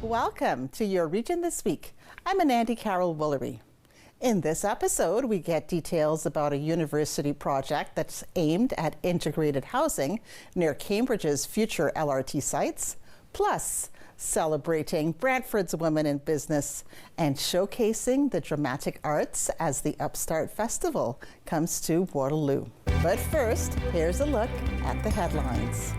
Welcome to your Region This Week. I'm Anandi Carroll Woolery. In this episode, we get details about a university project that's aimed at integrated housing near Cambridge's future LRT sites, plus celebrating Brantford's women in business and showcasing the dramatic arts as the Upstart Festival comes to Waterloo. But first, here's a look at the headlines.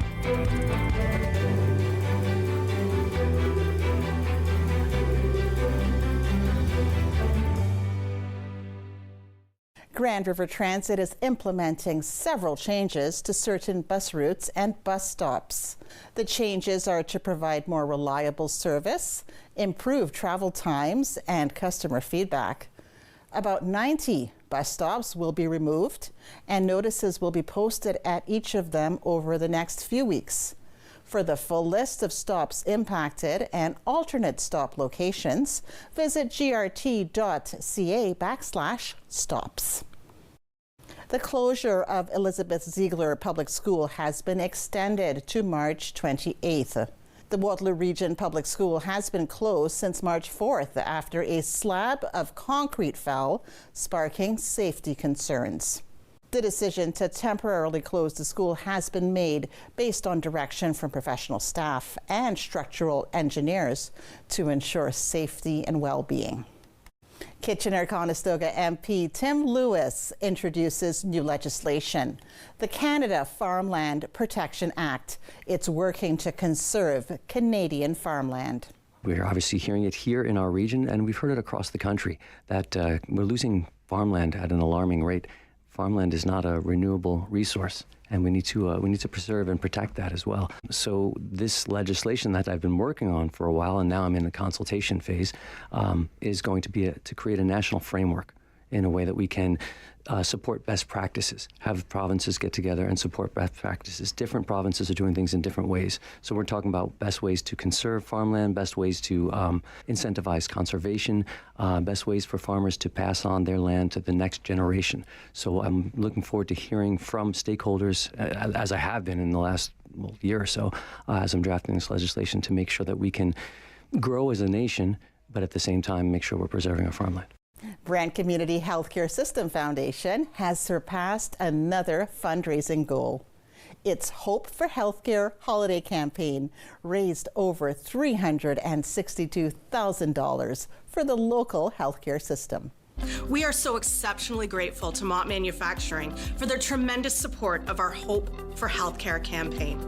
Grand River Transit is implementing several changes to certain bus routes and bus stops. The changes are to provide more reliable service, improve travel times, and customer feedback. About 90 bus stops will be removed, and notices will be posted at each of them over the next few weeks. For the full list of stops impacted and alternate stop locations, visit grt.ca/stops. The closure of Elizabeth Ziegler Public School has been extended to March 28th. The Waterloo Region Public School has been closed since March 4th after a slab of concrete fell, sparking safety concerns. The decision to temporarily close the school has been made based on direction from professional staff and structural engineers to ensure safety and well-being. Kitchener-Conestoga MP Tim Lewis introduces new legislation, the Canada Farmland Protection Act. It's working to conserve Canadian farmland. We're obviously hearing it here in our region, and we've heard it across the country, that we're losing farmland at an alarming rate. Farmland is not a renewable resource, and we need to preserve and protect that as well. So this legislation that I've been working on for a while, and now I'm in the consultation phase, is going to be to create a national framework in a way that we can support best practices, have provinces get together and support best practices. Different provinces are doing things in different ways. So we're talking about best ways to conserve farmland, best ways to incentivize conservation, best ways for farmers to pass on their land to the next generation. So I'm looking forward to hearing from stakeholders, as I have been in the last year or so, as I'm drafting this legislation, to make sure that we can grow as a nation, but at the same time make sure we're preserving our farmland. Brant Community Healthcare System Foundation has surpassed another fundraising goal. Its Hope for Healthcare holiday campaign raised over $362,000 for the local healthcare system. We are so exceptionally grateful to Mott Manufacturing for their tremendous support of our Hope for Healthcare campaign.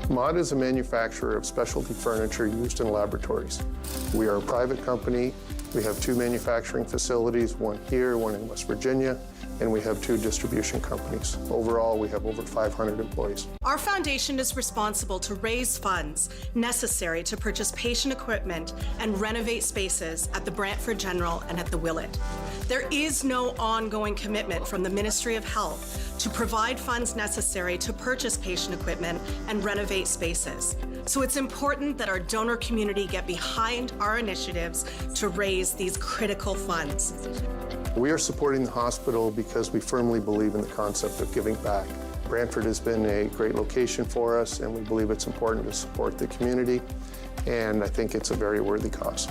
Mott is a manufacturer of specialty furniture used in laboratories. We are a private company. We have 2 manufacturing facilities, one here, one in West Virginia, and we have 2 distribution companies. Overall, we have over 500 employees. Our foundation is responsible to raise funds necessary to purchase patient equipment and renovate spaces at the Brantford General and at the Willett. There is no ongoing commitment from the Ministry of Health to provide funds necessary to purchase patient equipment and renovate spaces. So it's important that our donor community get behind our initiatives to raise these critical funds. We are supporting the hospital because we firmly believe in the concept of giving back. Brantford has been a great location for us, and we believe it's important to support the community, and I think it's a very worthy cause.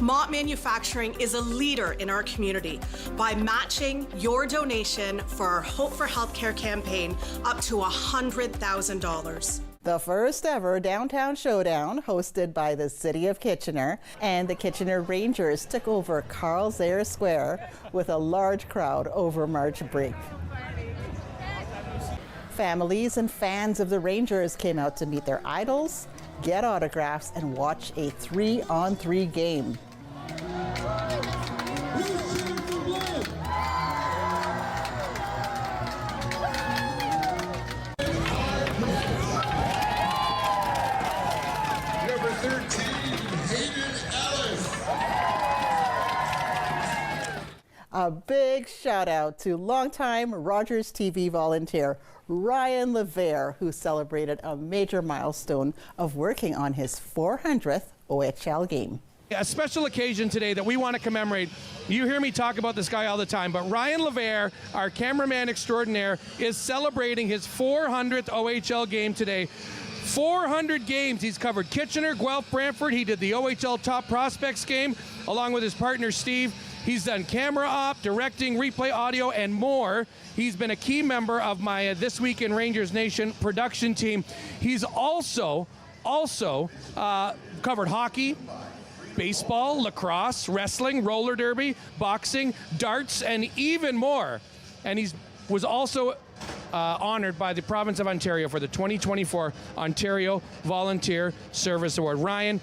Mott Manufacturing is a leader in our community by matching your donation for our Hope for Healthcare campaign up to $100,000. The first ever Downtown Showdown, hosted by the City of Kitchener, and the Kitchener Rangers took over Carl Zare Square with a large crowd over March break. Families and fans of the Rangers came out to meet their idols, get autographs, and watch a 3-on-3 game. A big shout out to longtime Rogers TV volunteer Ryan LeVere, who celebrated a major milestone of working on his 400th OHL game. A special occasion today that we want to commemorate. You hear me talk about this guy all the time, but Ryan LeVere, our cameraman extraordinaire, is celebrating his 400th OHL game today. 400 games. He's covered Kitchener, Guelph, Brantford. He did the OHL Top Prospects game along with his partner Steve. He's done camera op, directing, replay audio, and more. He's been a key member of my This Week in Rangers Nation production team. He's also covered hockey, baseball, lacrosse, wrestling, roller derby, boxing, darts, and even more. And he was also honored by the province of Ontario for the 2024 Ontario Volunteer Service Award. Ryan,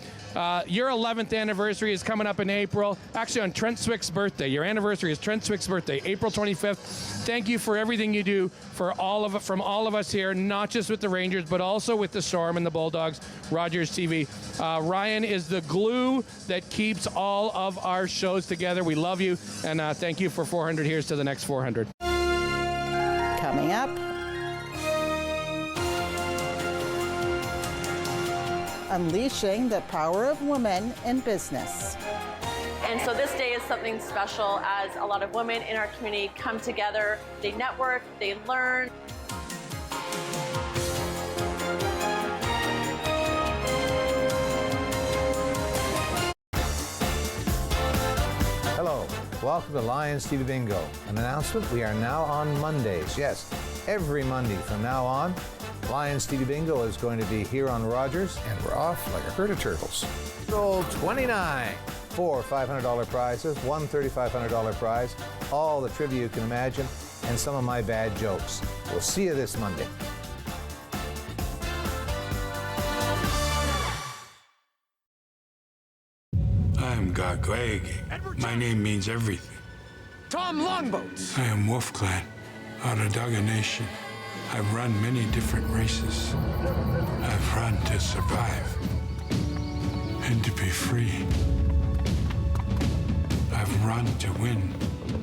your 11th anniversary is coming up in April. Actually, on Trent Swick's birthday. Your anniversary is Trent Swick's birthday, April 25th. Thank you for everything you do for from all of us here, not just with the Rangers, but also with the Storm and the Bulldogs, Rogers TV. Ryan is the glue that keeps all of our shows together. We love you, and thank you for 400. Here's to the next 400. Coming up, unleashing the power of women in business. And so this day is something special as a lot of women in our community come together, they network, they learn. Hello, welcome to Lions TV Bingo. An announcement, we are now on Mondays. Yes, every Monday from now on, Lions TV Bingo is going to be here on Rogers, and we're off like a herd of turtles. Roll 29. 4 $500 prizes, one $3,500 prize, all the trivia you can imagine, and some of my bad jokes. We'll see you this Monday. I'm Gagwag. My name means everything. Tom Longboats. I am Wolf Clan, Onondaga Nation. I've run many different races. I've run to survive and to be free. I've run to win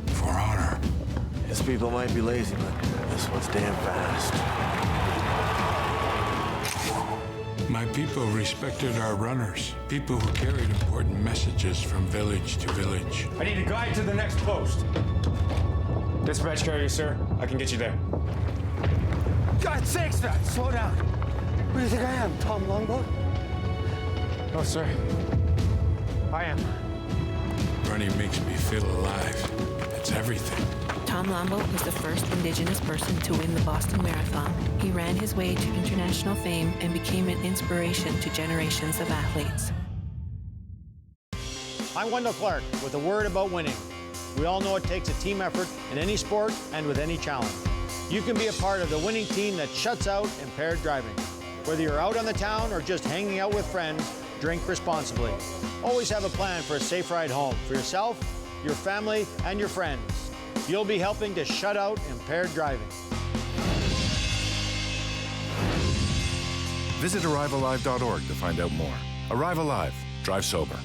for honor. His people might be lazy, but this one's damn fast. My people respected our runners, people who carried important messages from village to village. I need a guide to the next post. Dispatch carrier, sir. I can get you there. God's sakes, man, slow down. Who do you think I am, Tom Longboat? No, sir. I am. Running makes me feel alive. It's everything. Tom Longboat was the first Indigenous person to win the Boston Marathon. He ran his way to international fame and became an inspiration to generations of athletes. I'm Wendell Clark with a word about winning. We all know it takes a team effort in any sport and with any challenge. You can be a part of the winning team that shuts out impaired driving. Whether you're out on the town or just hanging out with friends, drink responsibly. Always have a plan for a safe ride home for yourself, your family, and your friends. You'll be helping to shut out impaired driving. Visit ArriveAlive.org to find out more. Arrive Alive. Drive sober.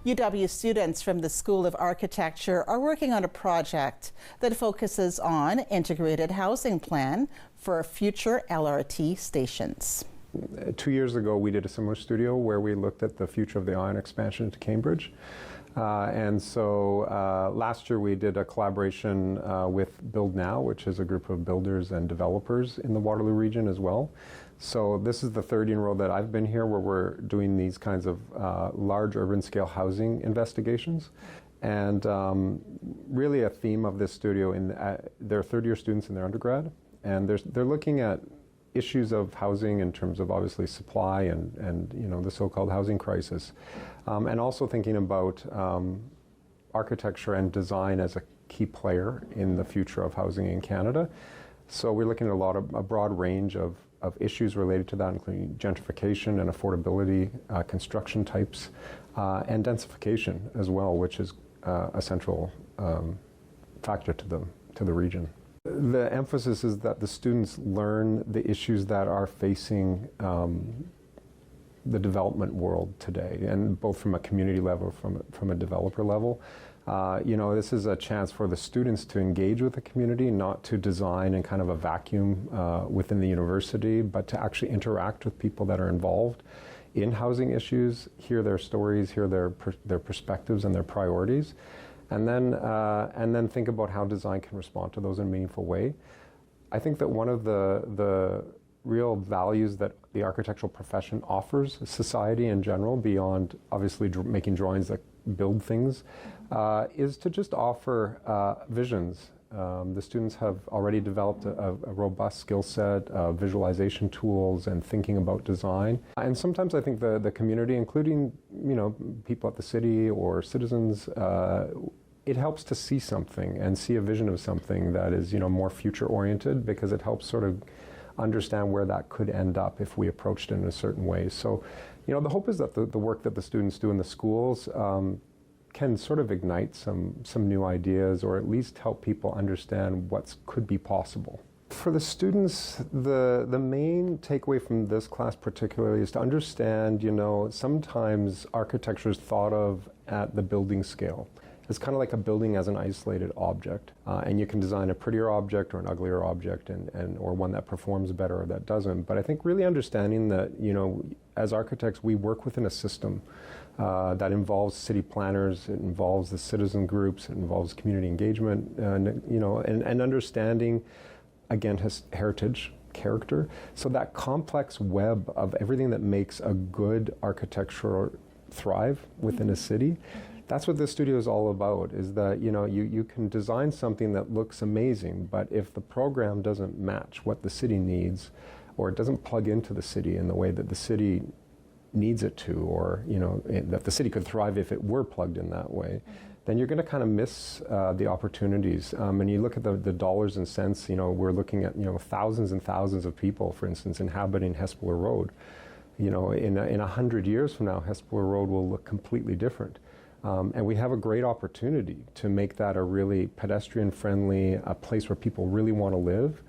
UW students from the School of Architecture are working on a project that focuses on integrated housing plan for future LRT stations. 2 years ago, we did a similar studio where we looked at the future of the ion expansion to Cambridge. Last year we did a collaboration with Build Now, which is a group of builders and developers in the Waterloo region as well. So this is the third year in a row that I've been here where we're doing these kinds of large urban scale housing investigations. And really a theme of this studio, they're third-year students in their undergrad, and they're looking at issues of housing in terms of obviously supply and you know, the so-called housing crisis, and also thinking about architecture and design as a key player in the future of housing in Canada. So we're looking at a broad range of issues related to that, including gentrification and affordability, construction types, and densification as well, which is a central factor to the region. The emphasis is that the students learn the issues that are facing the development world today, and both from a community level, from a developer level. You know, this is a chance for the students to engage with the community, not to design in kind of a vacuum within the university, but to actually interact with people that are involved in housing issues, hear their stories, hear their perspectives and their priorities, and then think about how design can respond to those in a meaningful way. I think that one of the real values that the architectural profession offers society in general, beyond obviously making drawings that build things, is to just offer visions. The students have already developed a robust skill set of visualization tools and thinking about design. And sometimes I think the community, including people at the city or citizens, it helps to see something and see a vision of something that is more future oriented, because it helps sort of understand where that could end up if we approached it in a certain way. So the hope is that the work that the students do in the schools can sort of ignite some new ideas, or at least help people understand what could be possible. For the students, the main takeaway from this class particularly is to understand, sometimes architecture is thought of at the building scale. It's kind of like a building as an isolated object, and you can design a prettier object or an uglier object, or one that performs better or that doesn't. But I think really understanding that, as architects, we work within a system that involves city planners, it involves the citizen groups, it involves community engagement, and understanding, again, heritage, character. So that complex web of everything that makes a good architecture thrive within a city. That's what this studio is all about, is that you can design something that looks amazing, but if the program doesn't match what the city needs, or it doesn't plug into the city in the way that the city needs it to, or that the city could thrive if it were plugged in that way, then you're going to kind of miss the opportunities. And you look at the dollars and cents. We're looking at thousands and thousands of people, for instance, inhabiting Hespeler Road. In 100 years from now, Hespeler Road will look completely different. And we have a great opportunity to make that a really pedestrian-friendly, a place where people really want to live,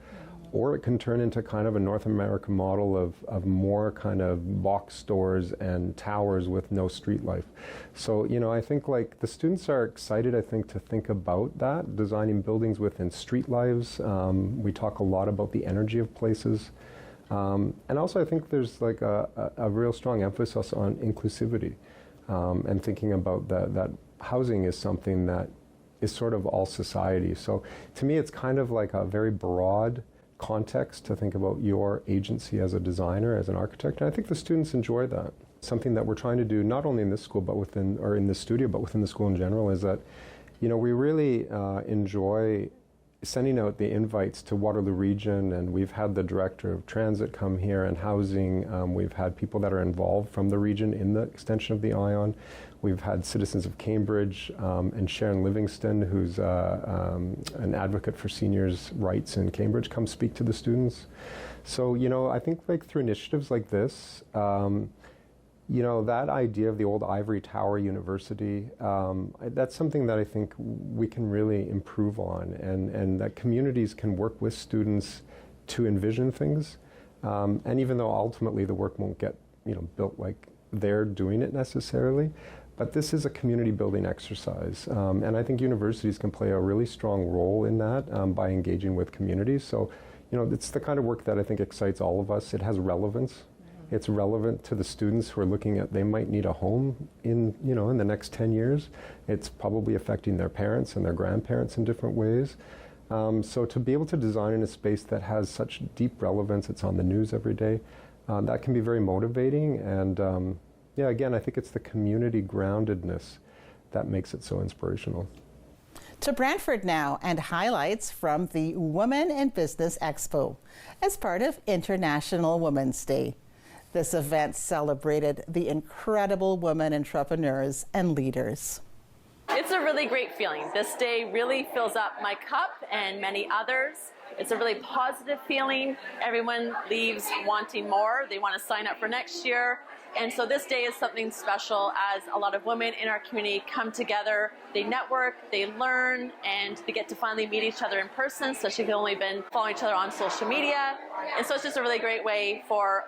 or it can turn into kind of a North American model of more kind of box stores and towers with no street life. So, I think like the students are excited, I think, to think about that, designing buildings within street lives. We talk a lot about the energy of places. And also I think there's like a real strong emphasis on inclusivity. And thinking about that housing is something that is sort of all society. So to me, it's kind of like a very broad context to think about your agency as a designer, as an architect. And I think the students enjoy that. Something that we're trying to do, not only in this school, but in this studio, but within the school in general, is that, we really enjoy sending out the invites to Waterloo Region, and we've had the director of transit come here and housing. We've had people that are involved from the region in the extension of the ION. We've had citizens of Cambridge and Sharon Livingston, who's an advocate for seniors' rights in Cambridge, come speak to the students. So, I think like through initiatives like this, that idea of the old ivory tower university, that's something that I think we can really improve on, and that communities can work with students to envision things. And even though ultimately the work won't get built like they're doing it necessarily, but this is a community building exercise. And I think universities can play a really strong role in that by engaging with communities. So, it's the kind of work that I think excites all of us. It has relevance. It's relevant to the students who are looking at, they might need a home in the next 10 years. It's probably affecting their parents and their grandparents in different ways. So to be able to design in a space that has such deep relevance, it's on the news every day, that can be very motivating. And again, I think it's the community groundedness that makes it so inspirational. To Brantford now, and highlights from the Women in Business Expo as part of International Women's Day. This event celebrated the incredible women entrepreneurs and leaders. It's a really great feeling. This day really fills up my cup and many others. It's a really positive feeling. Everyone leaves wanting more. They want to sign up for next year. And so this day is something special as a lot of women in our community come together. They network, they learn, and they get to finally meet each other in person, especially if they've only been following each other on social media. And so it's just a really great way for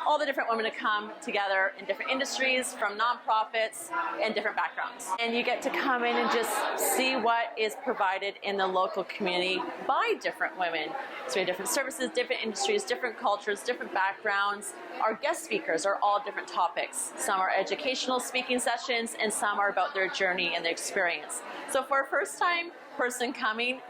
all the different women to come together in different industries, from nonprofits and different backgrounds. And you get to come in and just see what is provided in the local community by different women. So we have different services, different industries, different cultures, different backgrounds. Our guest speakers are all different topics. Some are educational speaking sessions, and some are about their journey and their experience. So for a first-time person coming,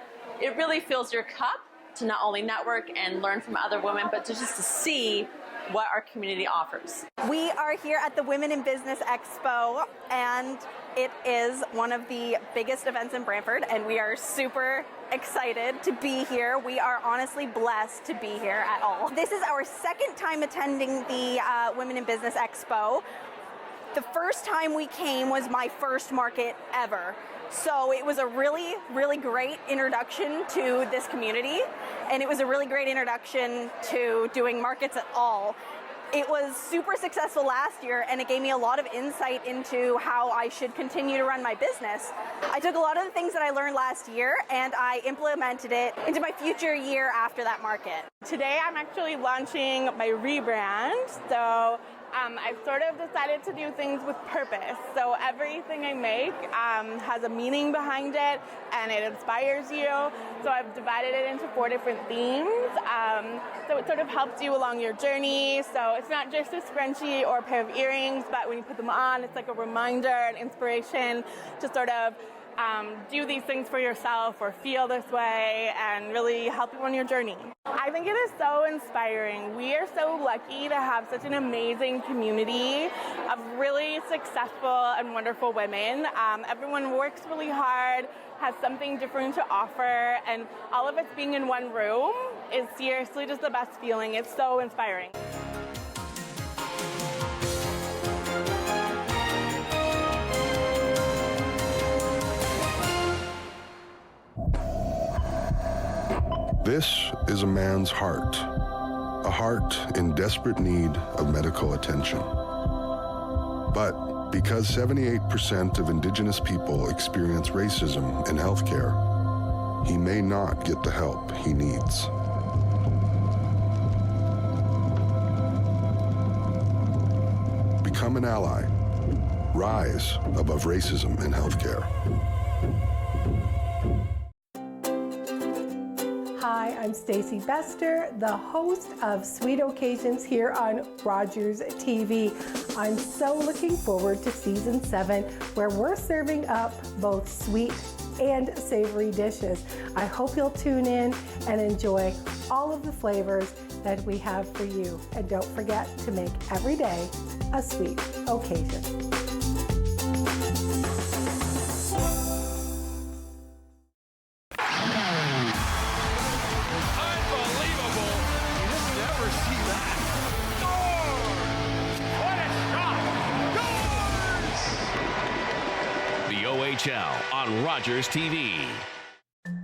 it really fills your cup to not only network and learn from other women, but to just to see what our community offers. We are here at the Women in Business Expo, and it is one of the biggest events in Brantford, and we are super excited to be here. We are honestly blessed to be here at all. This is our second time attending the Women in Business Expo. The first time we came was my first market ever. So it was a really, really great introduction to this community, and it was a really great introduction to doing markets at all. It was super successful last year, and it gave me a lot of insight into how I should continue to run my business. I took a lot of the things that I learned last year, and I implemented it into my future year after that market. Today I'm actually launching my rebrand, so I've sort of decided to do things with purpose. So everything I make has a meaning behind it, and it inspires you. So I've divided it into 4 different themes. So it sort of helps you along your journey. So it's not just a scrunchie or a pair of earrings, but when you put them on, it's like a reminder and inspiration to sort of do these things for yourself or feel this way and really help you on your journey. I think it is so inspiring. We are so lucky to have such an amazing community of really successful and wonderful women. Everyone works really hard, has something different to offer, and all of us being in one room is seriously just the best feeling. It's so inspiring. This is a man's heart, a heart in desperate need of medical attention. But because 78% of Indigenous people experience racism in healthcare, he may not get the help he needs. Become an ally. Rise above racism in healthcare. Hi, I'm Stacey Bester, the host of Sweet Occasions here on Rogers TV. I'm so looking forward to season 7, where we're serving up both sweet and savory dishes. I hope you'll tune in and enjoy all of the flavors that we have for you. And don't forget to make every day a sweet occasion. On Rogers TV.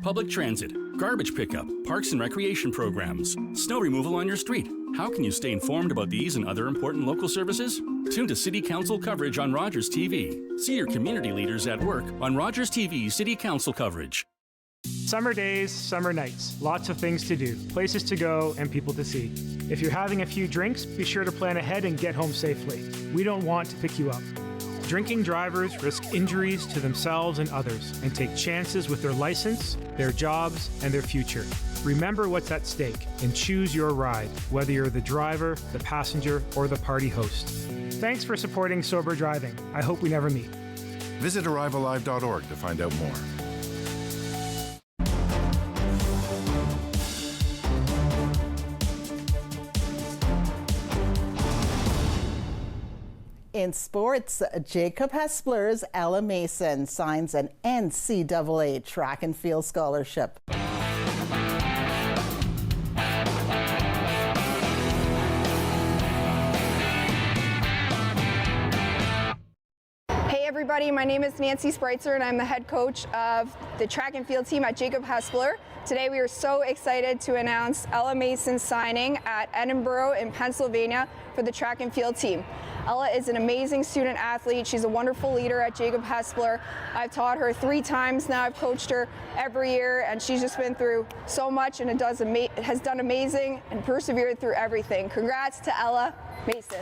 Public transit, garbage pickup, parks and recreation programs, snow removal on your street. How can you stay informed about these and other important local services? Tune to City Council coverage on Rogers TV. See your community leaders at work on Rogers TV City Council coverage. Summer days, summer nights, lots of things to do, places to go, and people to see. If you're having a few drinks, be sure to plan ahead and get home safely. We don't want to pick you up. Drinking drivers risk injuries to themselves and others and take chances with their license, their jobs, and their future. Remember what's at stake and choose your ride, whether you're the driver, the passenger, or the party host. Thanks for supporting sober driving. I hope we never meet. Visit ArriveAlive.org to find out more. In sports, Jacob Hespeler's Ella Mason signs an NCAA track and field scholarship. Hey everybody. My name is Nancy Spreitzer, and I'm the head coach of the track and field team at Jacob Hespeler. Today we are so excited to announce Ella Mason signing at Edinburgh in Pennsylvania for the track and field team. Ella is an amazing student athlete. She's a wonderful leader at Jacob Hespeler. I've taught her 3 times now. I've coached her every year, and she's just been through so much and has done amazing and persevered through everything. Congrats to Ella Mason.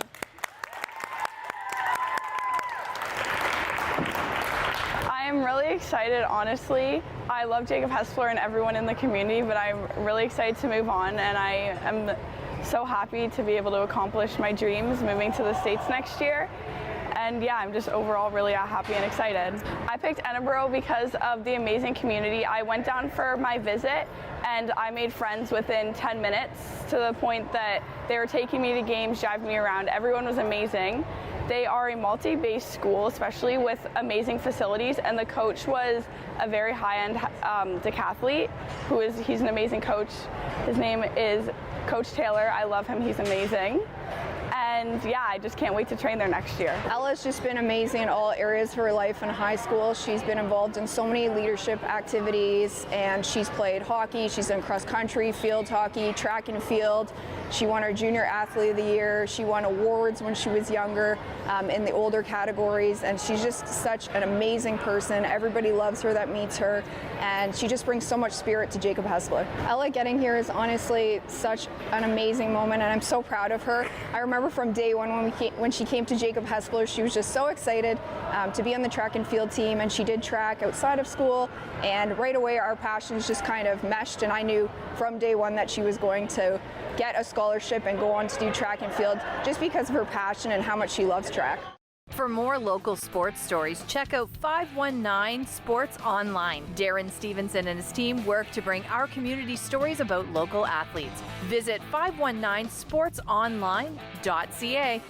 I'm really excited, honestly. I love Jacob Hespeler and everyone in the community, but I'm really excited to move on, and I am so happy to be able to accomplish my dreams moving to the States next year. And yeah, I'm just overall really happy and excited. I picked Edinburgh because of the amazing community. I went down for my visit and I made friends within 10 minutes to the point that they were taking me to games, driving me around. Everyone was amazing. They are a multi-based school, especially with amazing facilities, and the coach was a very high-end decathlete. He's an amazing coach. His name is Coach Taylor. I love him. He's amazing. And yeah, I just can't wait to train there next year. Ella's just been amazing in all areas of her life in high school. She's been involved in so many leadership activities, and she's played hockey. She's done cross country, field hockey, track and field. She won her Junior Athlete of the Year. She won awards when she was younger in the older categories, and she's just such an amazing person. Everybody loves her that meets her, and she just brings so much spirit to Jacob Hespeler. Ella getting here is honestly such an amazing moment, and I'm so proud of her. I remember from day one when she came to Jacob Hespeler, she was just so excited to be on the track and field team, and she did track outside of school, and right away our passions just kind of meshed, and I knew from day one that she was going to get a scholarship and go on to do track and field just because of her passion and how much she loves track. For more local sports stories, check out 519 Sports Online. Darren Stevenson and his team work to bring our community stories about local athletes. Visit 519sportsonline.ca.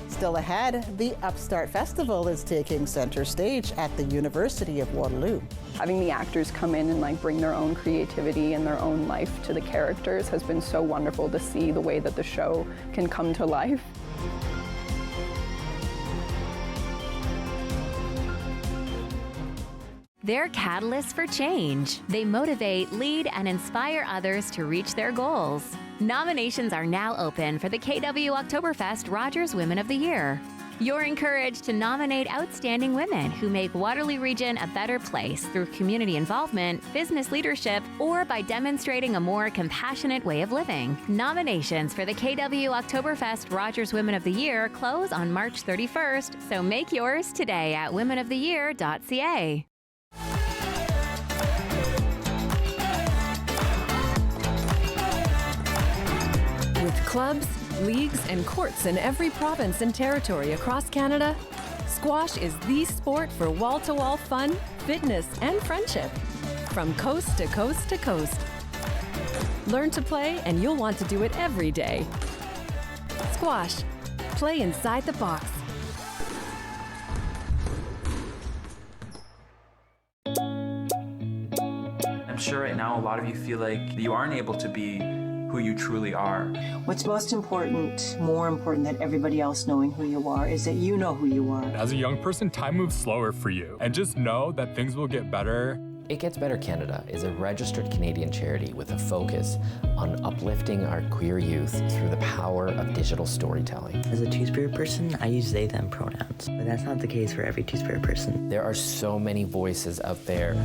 Still ahead, the Upstart Festival is taking center stage at the University of Waterloo. Having the actors come in and bring their own creativity and their own life to the characters has been so wonderful to see the way that the show can come to life. They're catalysts for change. They motivate, lead, and inspire others to reach their goals. Nominations are now open for the KW Oktoberfest Rogers Women of the Year. You're encouraged to nominate outstanding women who make Waterloo Region a better place through community involvement, business leadership, or by demonstrating a more compassionate way of living. Nominations for the KW Oktoberfest Rogers Women of the Year close on March 31st, so make yours today at womenoftheyear.ca. With clubs, leagues, and courts in every province and territory across Canada, squash is the sport for wall-to-wall fun, fitness, and friendship. From coast to coast to coast. Learn to play, and you'll want to do it every day. Squash. Play inside the box. I'm sure right now a lot of you feel like you aren't able to be who you truly are. What's most important, more important than everybody else knowing who you are, is that you know who you are. As a young person, time moves slower for you. And just know that things will get better. It Gets Better Canada is a registered Canadian charity with a focus on uplifting our queer youth through the power of digital storytelling. As a Two-Spirit person, I use they, them pronouns, but that's not the case for every Two-Spirit person. There are so many voices out there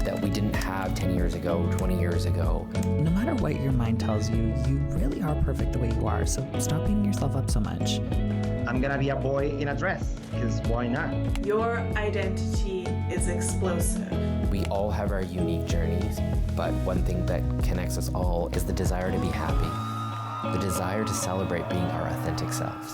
that we didn't have 10 years ago, 20 years ago. No matter what your mind tells you, you really are perfect the way you are, so stop beating yourself up so much. I'm gonna be a boy in a dress, because why not? Your identity is explosive. We all have our unique journeys, but one thing that connects us all is the desire to be happy, the desire to celebrate being our authentic selves.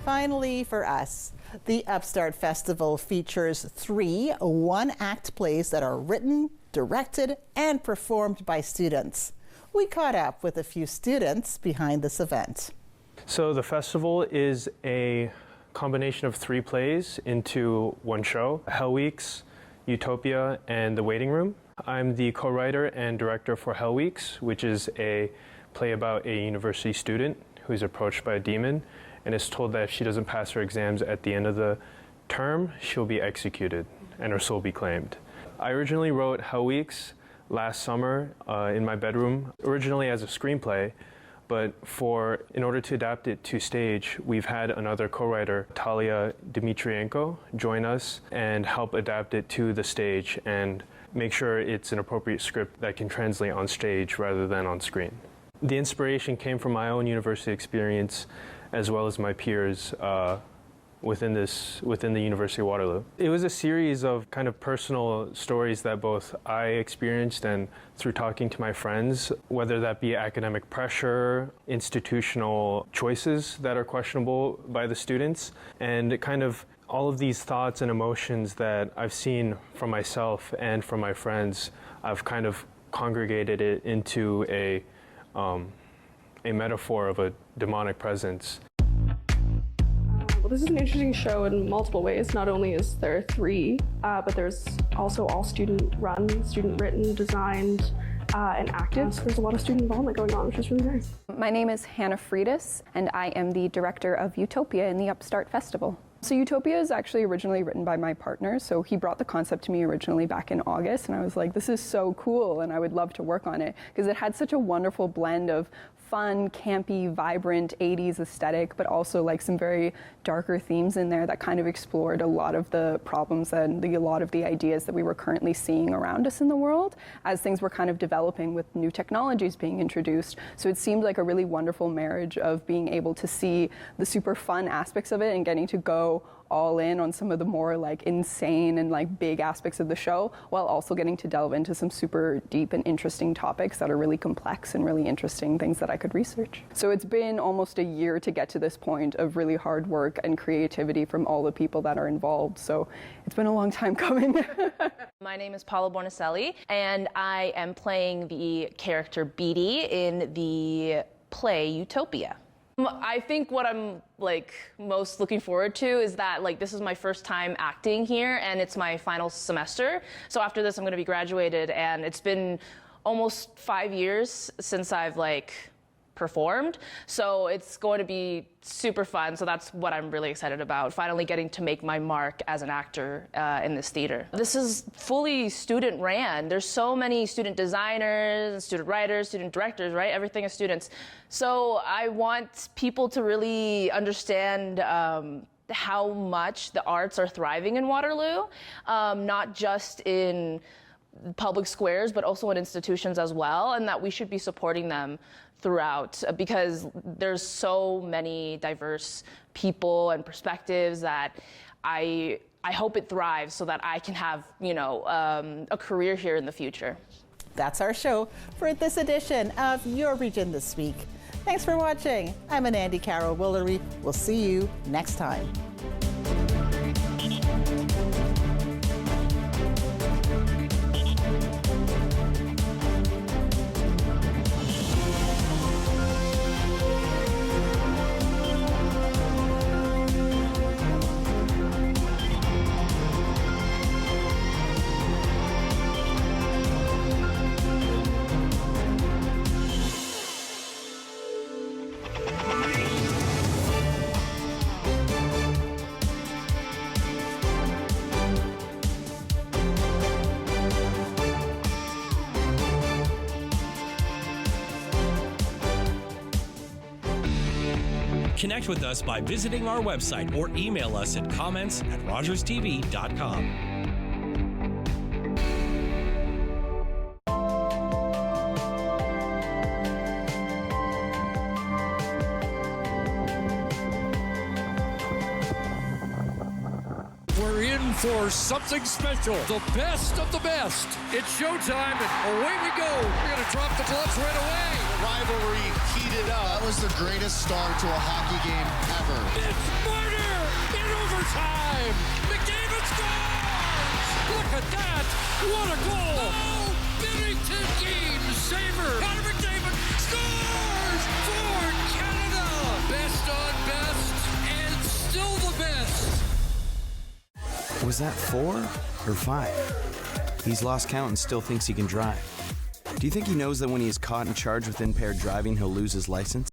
Finally, for us, the Upstart Festival features 3 one-act plays that are written, directed, and performed by students. We caught up with a few students behind this event. So the festival is a combination of 3 plays into one show: Hell Weeks, Utopia, and The Waiting Room. I'm the co-writer and director for Hell Weeks, which is a play about a university student who's approached by a demon and is told that if she doesn't pass her exams at the end of the term, she'll be executed and her soul be claimed. I originally wrote Hell Weeks last summer in my bedroom, originally as a screenplay, but in order to adapt it to stage, we've had another co-writer, Talia Dmitrienko, join us and help adapt it to the stage and make sure it's an appropriate script that can translate on stage rather than on screen. The inspiration came from my own university experience as well as my peers within the University of Waterloo. It was a series of kind of personal stories that both I experienced and through talking to my friends, whether that be academic pressure, institutional choices that are questionable by the students, and kind of all of these thoughts and emotions that I've seen from myself and from my friends. I've kind of congregated it into a metaphor of a demonic presence. Well, this is an interesting show in multiple ways. Not only is there 3, but there's also all student-run, student-written, designed, and active. So there's a lot of student involvement going on, which is really nice. My name is Hannah Freitas, and I am the director of Utopia in the Upstart Festival. So Utopia is actually originally written by my partner, so he brought the concept to me originally back in August, and I was like, this is so cool, and I would love to work on it, because it had such a wonderful blend of fun, campy, vibrant 80s aesthetic, but also like some very darker themes in there that kind of explored a lot of the problems and a lot of the ideas that we were currently seeing around us in the world as things were kind of developing with new technologies being introduced. So it seemed like a really wonderful marriage of being able to see the super fun aspects of it and getting to go all in on some of the more like insane and like big aspects of the show, while also getting to delve into some super deep and interesting topics that are really complex and really interesting things that I could research. So it's been almost a year to get to this point of really hard work and creativity from all the people that are involved. So it's been a long time coming. My name is Paula Bornicelli, and I am playing the character Beatty in the play Utopia. I think what I'm most looking forward to is that this is my first time acting here and it's my final semester. So after this I'm going to be graduated, and it's been almost 5 years since I've performed. So it's going to be super fun. So that's what I'm really excited about, finally getting to make my mark as an actor in this theater. This is fully student ran. There's so many student designers, student writers, student directors, right? Everything is students. So I want people to really understand how much the arts are thriving in Waterloo, not just in public squares, but also in institutions as well, and that we should be supporting them throughout, because there's so many diverse people and perspectives that I hope it thrives so that I can have, a career here in the future. That's our show for this edition of Your Region This Week. Thanks for watching. I'm Anandi Carroll Willery. We'll see you next time. Connect with us by visiting our website or email us at comments@rogerstv.com. We're in for something special. The best of the best. It's showtime, and away we go. We're going to drop the gloves right away. The rivalry heated up. That was the greatest start to a hockey game ever. It's murder in overtime. McDavid scores! Look at that. What a goal. Oh, Binnington game saver. Connor McDavid scores for Canada. Best on best, and still the best. Was that 4 or 5? He's lost count and still thinks he can drive. Do you think he knows that when he is caught and charged with impaired driving, he'll lose his license?